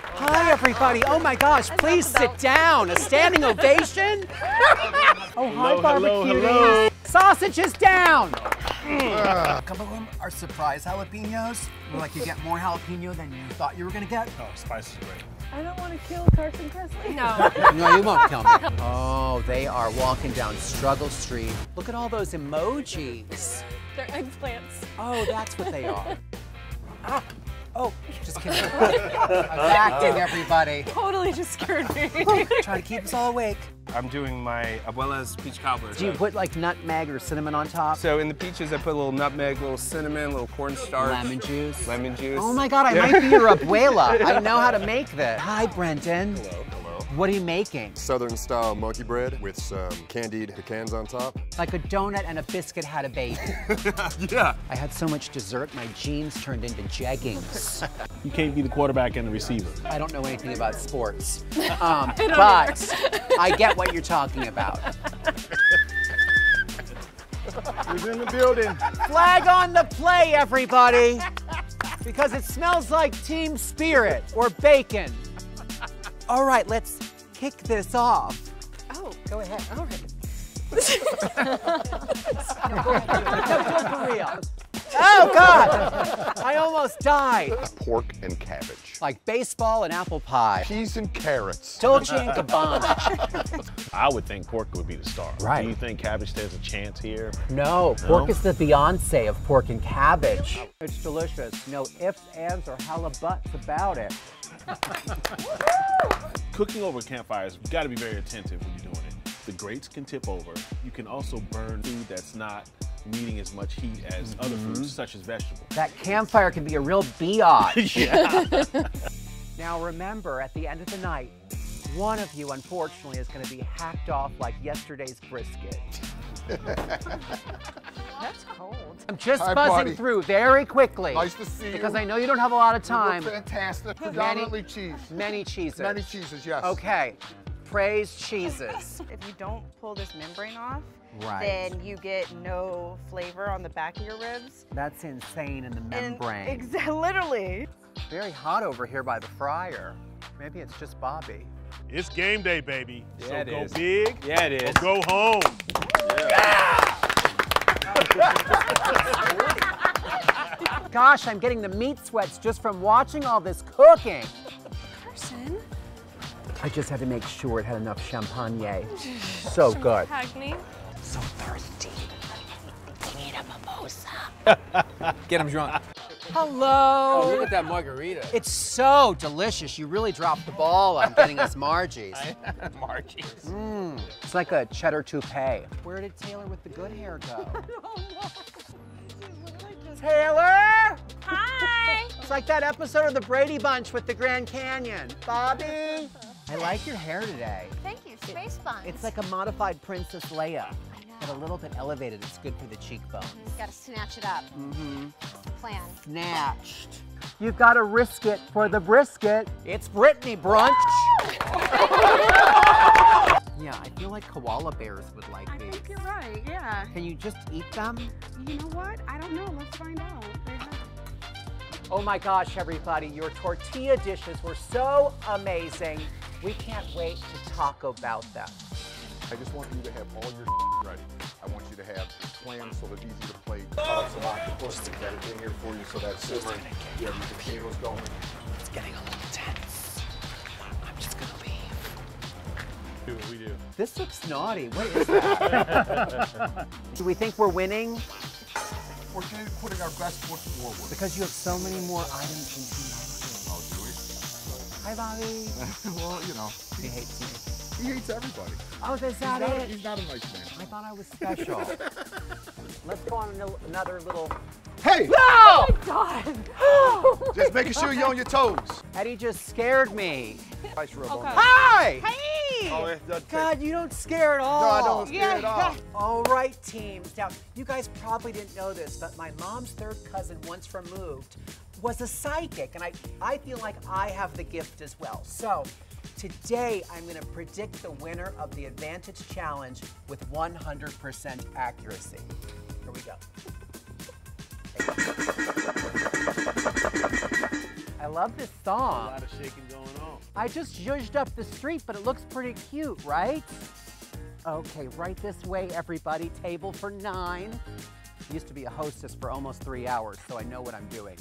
Hi, everybody. Oh, my gosh. Please sit down. A standing ovation? Oh, hi, barbecue. Hello. Sausages down. Some of them are surprise jalapenos. Like you get more jalapeno than you thought you were going to get. Oh, spice is great. I don't want to kill Carson Kressley. No. No, you won't kill me. Oh, they are walking down Struggle Street. Look at all those emojis. They're eggplants. Oh, that's what they are. Ah. Oh, just kidding. I'm acting, everybody. Totally just scared me. Trying to keep us all awake. I'm doing my abuela's peach cobbler. Do you put like nutmeg or cinnamon on top? So in the peaches, I put a little nutmeg, a little cinnamon, a little cornstarch. Lemon juice. Lemon juice. Oh my God, I might be your abuela. I know how to make this. Hi, Brendan. Hello. What are you making? Southern style monkey bread with some candied pecans on top. Like a donut and a biscuit had a baby. Yeah. I had so much dessert, my jeans turned into jeggings. You can't be the quarterback and the receiver. I don't know anything about sports, but I get what you're talking about. Who's in the building? Flag on the play, everybody, because it smells like team spirit or bacon. All right, let's kick this off. Oh, Go ahead. all right. No, go for real. Oh, God! I almost died. Pork and cabbage. Like baseball and apple pie. Peas and carrots. Dolce and Gabbana. I would think pork would be the star. Right. Do you think cabbage stands a chance here? No, pork is the Beyonce of pork and cabbage. It's delicious. No ifs, ands, or halabuts about it. Cooking over campfires, you got to be very attentive when you're doing it. The grates can tip over. You can also burn food that's not needing as much heat as other foods, such as vegetables. That campfire can be a real biatch. Yeah. Now remember, at the end of the night, one of you, unfortunately, is going to be hacked off like yesterday's brisket. That's cold. I'm just Hi, buzzing buddy. through very quickly. Nice to see you. Because I know you don't have a lot of time. You look fantastic. Predominantly cheese. Many cheeses. Many cheeses, yes. Okay. Praise cheeses. If you don't pull this membrane off, Right. then you get no flavor on the back of your ribs. That's insane in the membrane. Literally. Very hot over here by the fryer. Maybe it's just Bobby. It's game day, baby. Yeah, so it go is. big Yeah, it is. or go home. Gosh, I'm getting the meat sweats just from watching all this cooking. Carson. I just had to make sure it had enough champagne. So good. Hackney. So thirsty. I need a mimosa. Get him drunk. Hello. Oh, look at that margarita. It's so delicious. You really dropped the ball on getting us Margie's. Margie's. It's like a cheddar toupee. Where did Taylor with the good hair go? Taylor! Hi. It's like that episode of the Brady Bunch with the Grand Canyon. Bobby! I like your hair today. Thank you. Space buns. It's like a modified Princess Leia. But a little bit elevated. It's good for the cheekbones. Gotta snatch it up. That's the plan. Snatched. You've got to risk it for the brisket. It's Brittany brunch. Yeah, I feel like koala bears would like I these. think you're right, yeah. Can you just eat them? You know what? I don't know. Let's find out. Oh my gosh, everybody, your tortilla dishes were so amazing. We can't wait to talk about them. I just want you to have all your ready. I want you to have clams so they're easy to plate. Cut up some octopus and get it in here for you so that's simmering. You have your potatoes going. It's getting a little tense. I'm just gonna leave. Do what we do. This looks naughty. What is that? Do we think we're winning? We're putting our best foot forward. Because you have so many more items than Team Oh, do we? Hi, Bobby. Well, you know. He hates me. He hates everybody. Oh, is that it? He's not a nice man. I thought I was special. Let's go on another little... Hey! No! Oh my God! Just making sure you're on your toes. Eddie just scared me. Nice rub on. Hi! Hey! Oh, it doesn't take- God, you don't scare at all. No, I don't scare at all. All right, teams. Now, you guys probably didn't know this, but my mom's third cousin, once removed, was a psychic, and I feel like I have the gift as well. So, today, I'm going to predict the winner of the Advantage Challenge with 100% accuracy. Here we go. I love this A song. lot of shaking going on. I just zhuzhed up the street, but it looks pretty cute, right? Okay, right this way, everybody. Table for 9. I used to be a hostess for almost 3 hours, so I know what I'm doing.